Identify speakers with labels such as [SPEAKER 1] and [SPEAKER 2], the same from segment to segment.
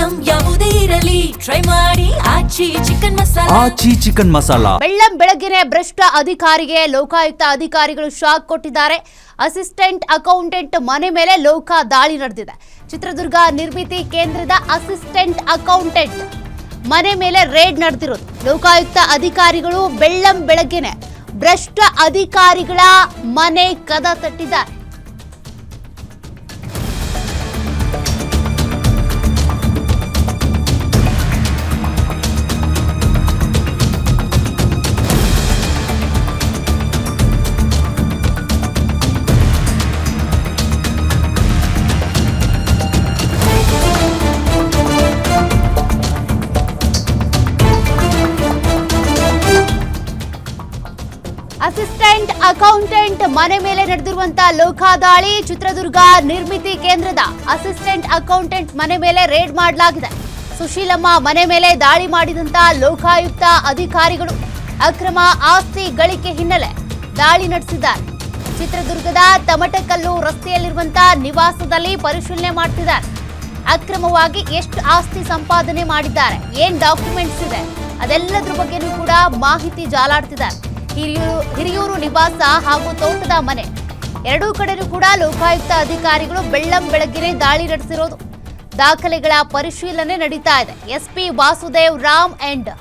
[SPEAKER 1] Item ಯಾವುದೇ ಇರಲಿ try ಮಾಡಿ ಆಚಿ ಚಿಕನ್ ಮಸಾಲಾ.
[SPEAKER 2] ಬೆಳಗ್ಗೆನೆ ಭ್ರಷ್ಟ ಅಧಿಕಾರಿಗೆ ಲೋಕಾಯುಕ್ತ ಅಧಿಕಾರಿಗಳು ಶಾಕ್ ಕೊಟ್ಟಿದ್ದಾರೆ. ಅಸಿಸ್ಟೆಂಟ್ ಅಕೌಂಟೆಂಟ್ ಮನೆ ಮೇಲೆ ಲೋಕ ದಾಳಿ ನಡೆದಿದೆ. ಚಿತ್ರದುರ್ಗ ನಿರ್ಮಿತಿ ಕೇಂದ್ರದ ಅಸಿಸ್ಟೆಂಟ್ ಅಕೌಂಟೆಂಟ್ ಮನೆ ಮೇಲೆ ರೇಡ್ ನಡೆದಿರೋದು. ಲೋಕಾಯುಕ್ತ ಅಧಿಕಾರಿಗಳು ಬೆಳಗ್ಗೆನೆ ಭ್ರಷ್ಟ ಅಧಿಕಾರಿಗಳ ಮನೆ ಕದ ತಟ್ಟಿದ್ದಾರೆ. ಅಸಿಸ್ಟೆಂಟ್ ಅಕೌಂಟೆಂಟ್ ಮನೆ ಮೇಲೆ ನಡೆದಿರುವಂತಹ ಲೋಕಾದಾಳಿ. ಚಿತ್ರದುರ್ಗ ನಿರ್ಮಿತಿ ಕೇಂದ್ರದ ಅಸಿಸ್ಟೆಂಟ್ ಅಕೌಂಟೆಂಟ್ ಮನೆ ಮೇಲೆ ರೇಡ್ ಮಾಡಲಾಗಿದೆ. ಸುಶೀಲಮ್ಮ ಮನೆ ಮೇಲೆ ದಾಳಿ ಮಾಡಿದಂತಹ ಲೋಕಾಯುಕ್ತ ಅಧಿಕಾರಿಗಳು ಅಕ್ರಮ ಆಸ್ತಿ ಗಳಿಕೆ ಹಿನ್ನೆಲೆ ದಾಳಿ ನಡೆಸಿದ್ದಾರೆ. ಚಿತ್ರದುರ್ಗದ ತಮಟಕಲ್ಲು ರಸ್ತೆಯಲ್ಲಿರುವಂತಹ ನಿವಾಸದಲ್ಲಿ ಪರಿಶೀಲನೆ ಮಾಡ್ತಿದ್ದಾರೆ. ಅಕ್ರಮವಾಗಿ ಎಷ್ಟು ಆಸ್ತಿ ಸಂಪಾದನೆ ಮಾಡಿದ್ದಾರೆ, ಏನ್ ಡಾಕ್ಯುಮೆಂಟ್ಸ್ ಇದೆ, ಅದೆಲ್ಲದ್ರ ಬಗ್ಗೆನೂ ಕೂಡ ಮಾಹಿತಿ ಜಾಲಾಡ್ತಿದ್ದಾರೆ. ಹಿರಿಯೂರು ನಿವಾಸ ಹಾಗೂ ತೋಟದ ಮನೆ ಎರಡೂ ಕಡೆನೂ ಕೂಡ ಲೋಕಾಯುಕ್ತ ಅಧಿಕಾರಿಗಳು ಬೆಳಗ್ಗೆನೆ ದಾಳಿ ನಡೆಸಿರೋದು. ದಾಖಲೆಗಳ ಪರಿಶೀಲನೆ ನಡೀತಾ ಇದೆ. SP Vasudev Ram and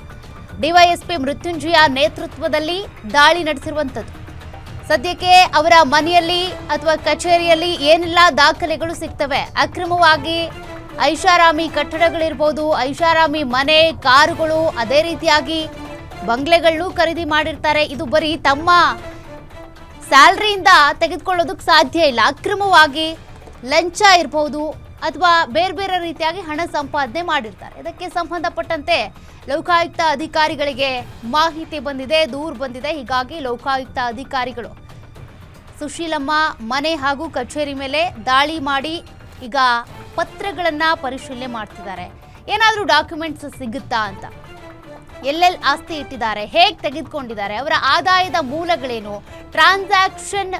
[SPEAKER 2] DYSP Mrityunjaya ನೇತೃತ್ವದಲ್ಲಿ ದಾಳಿ ನಡೆಸಿರುವಂಥದ್ದು. ಸದ್ಯಕ್ಕೆ ಅವರ ಮನೆಯಲ್ಲಿ ಅಥವಾ ಕಚೇರಿಯಲ್ಲಿ ಏನೆಲ್ಲ ದಾಖಲೆಗಳು ಸಿಗ್ತವೆ, ಅಕ್ರಮವಾಗಿ ಐಷಾರಾಮಿ ಕಟ್ಟಡಗಳಿರ್ಬೋದು, ಐಷಾರಾಮಿ ಮನೆ, ಕಾರುಗಳು, ಅದೇ ರೀತಿಯಾಗಿ ಬಂಗ್ಲೆಗಳನ್ನು ಖರೀದಿ ಮಾಡಿರ್ತಾರೆ. ಇದು ಬರೀ ತಮ್ಮ ಸ್ಯಾಲರಿಯಿಂದ ತೆಗೆದುಕೊಳ್ಳೋದಕ್ಕೆ ಸಾಧ್ಯ ಇಲ್ಲ. ಅಕ್ರಮವಾಗಿ ಲಂಚ ಇರಬಹುದು ಅಥವಾ ಬೇರೆ ರೀತಿಯಾಗಿ ಹಣ ಸಂಪಾದನೆ ಮಾಡಿರ್ತಾರೆ. ಇದಕ್ಕೆ ಸಂಬಂಧಪಟ್ಟಂತೆ ಲೋಕಾಯುಕ್ತ ಅಧಿಕಾರಿಗಳಿಗೆ ಮಾಹಿತಿ ಬಂದಿದೆ, ದೂರು ಬಂದಿದೆ. ಹೀಗಾಗಿ ಲೋಕಾಯುಕ್ತ ಅಧಿಕಾರಿಗಳು ಸುಶೀಲಮ್ಮ ಮನೆ ಹಾಗೂ ಕಚೇರಿ ಮೇಲೆ ದಾಳಿ ಮಾಡಿ ಈಗ ಪತ್ರಗಳನ್ನ ಪರಿಶೀಲನೆ ಮಾಡ್ತಿದ್ದಾರೆ. ಏನಾದರೂ ಡಾಕ್ಯುಮೆಂಟ್ಸ್ ಸಿಗುತ್ತಾ ಅಂತ, ಎಲ್ಲೆಲ್ಲಿ ಆಸ್ತಿ ಇಟ್ಟಿದ್ದಾರೆ, ಹೇಗೆ ತೆಗೆದುಕೊಂಡಿದ್ದಾರೆ, ಅವರ ಆದಾಯದ ಮೂಲಗಳೇನು, ಟ್ರಾನ್ಸಾಕ್ಷನ್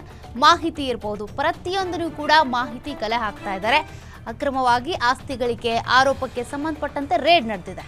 [SPEAKER 2] ಮಾಹಿತಿ ಇರ್ಬೋದು, ಪ್ರತಿಯೊಂದನ್ನು ಕೂಡ ಮಾಹಿತಿ ಕಲೆ ಹಾಕ್ತಾ ಇದ್ದಾರೆ. ಅಕ್ರಮವಾಗಿ ಆಸ್ತಿ ಗಳಿಕೆ ಆರೋಪಕ್ಕೆ ಸಂಬಂಧಪಟ್ಟಂತೆ ರೇಡ್ ನಡೆದಿದೆ.